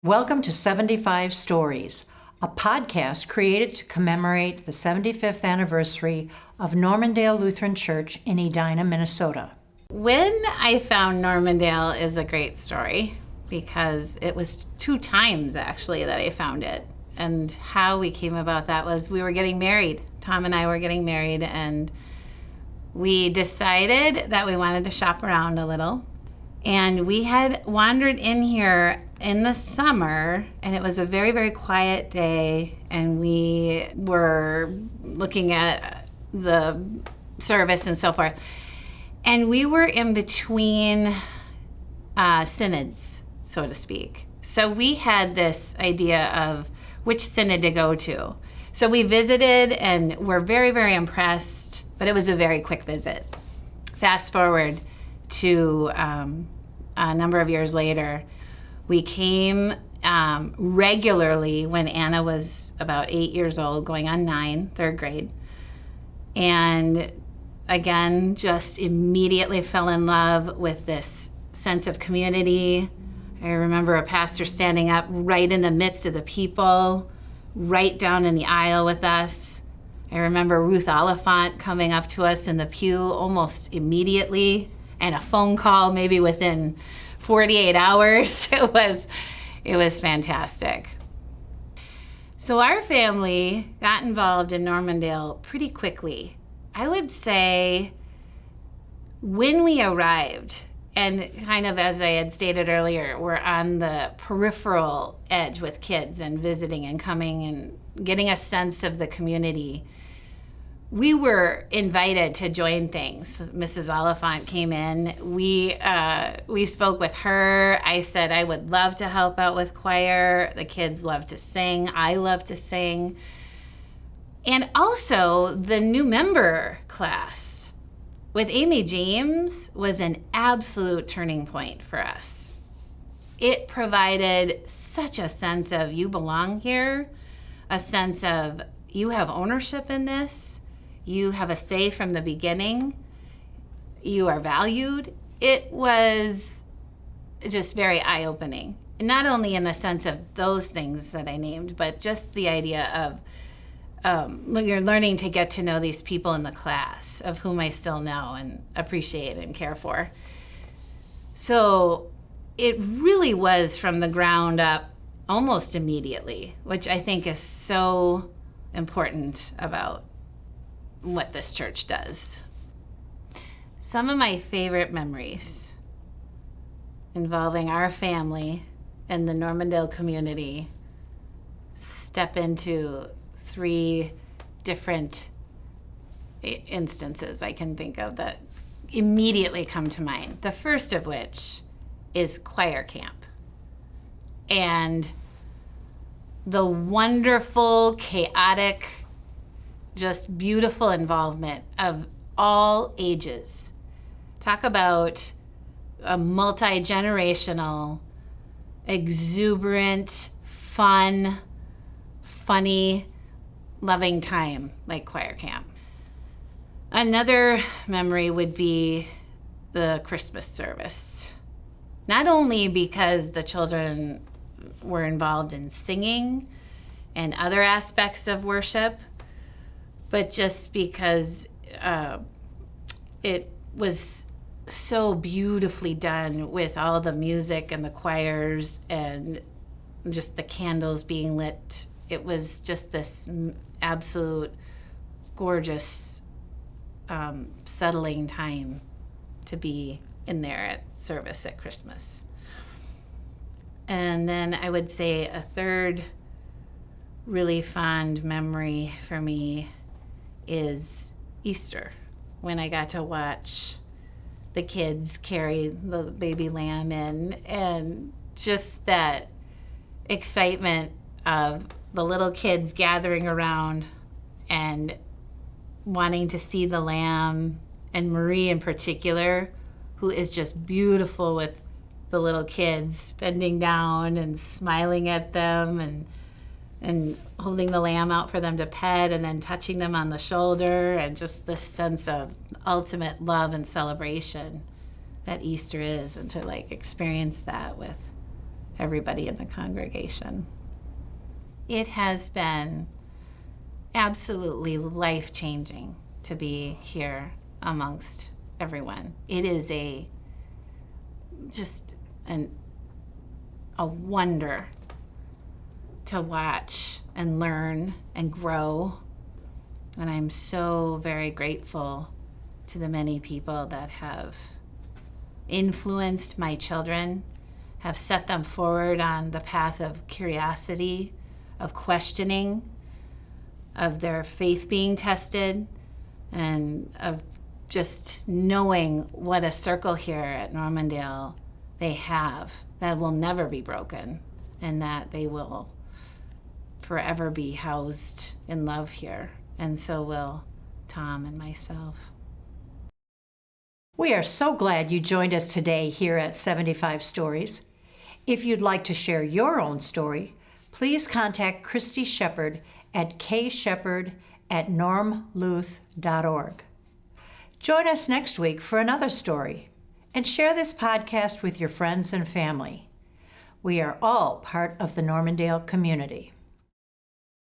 Welcome to 75 Stories, a podcast created to commemorate the 75th anniversary of Normandale Lutheran Church in Edina, Minnesota. When I found Normandale is a great story because it was 2 times actually that I found it. And how we came about that was we were getting married. Tom and I were getting married, and we decided that we wanted to shop around a little. And we had wandered in here in the summer, and it was a very, very quiet day, and we were looking at the service and so forth. And we were in between synods, so to speak. So we had this idea of which synod to go to. So we visited and were very, very impressed, but it was a very quick visit. Fast forward to a number of years later, we came regularly when Anna was about 8 years old, going on 9, third grade. And again, just immediately fell in love with this sense of community. I remember a pastor standing up right in the midst of the people, right down in the aisle with us. I remember Ruth Oliphant coming up to us in the pew almost immediately, and a phone call maybe within 48 hours. It was fantastic. So our family got involved in Normandale pretty quickly. I would say when we arrived, and kind of as I had stated earlier, we're on the peripheral edge with kids and visiting and coming and getting a sense of the community. We were invited to join things. Mrs. Oliphant came in. We spoke with her. I said I would love to help out with choir. The kids love to sing. I love to sing. And also the new member class with Amy James was an absolute turning point for us. It provided such a sense of you belong here, a sense of you have ownership in this. You have a say from the beginning. You are valued. It was just very eye-opening. And not only in the sense of those things that I named, but just the idea of you're learning to get to know these people in the class, of whom I still know and appreciate and care for. So it really was from the ground up almost immediately, which I think is so important about what this church does. Some of my favorite memories involving our family and the Normandale community step into 3 different instances I can think of that immediately come to mind. The first of which is choir camp and the wonderful, chaotic, just beautiful involvement of all ages. Talk about a multi-generational, exuberant, fun, funny, loving time like choir camp. Another memory would be the Christmas service. Not only because the children were involved in singing and other aspects of worship, but just because it was so beautifully done with all the music and the choirs and just the candles being lit. It was just this absolute gorgeous, settling time to be in there at service at Christmas. And then I would say a third really fond memory for me is Easter, when I got to watch the kids carry the baby lamb in, and just that excitement of the little kids gathering around and wanting to see the lamb, and Marie in particular, who is just beautiful with the little kids bending down and smiling at them and holding the lamb out for them to pet and then touching them on the shoulder, and just this sense of ultimate love and celebration that Easter is, and to experience that with everybody in the congregation. It has been absolutely life-changing to be here amongst everyone. It is just a wonder to watch and learn and grow. And I'm so very grateful to the many people that have influenced my children, have set them forward on the path of curiosity, of questioning, of their faith being tested, and of just knowing what a circle here at Normandale they have that will never be broken, and that they will forever be housed in love here. And so will Tom and myself. We are so glad you joined us today here at 75 Stories. If you'd like to share your own story, please contact Christy Shepard at kshepard@normluth.org. Join us next week for another story, and share this podcast with your friends and family. We are all part of the Normandale community.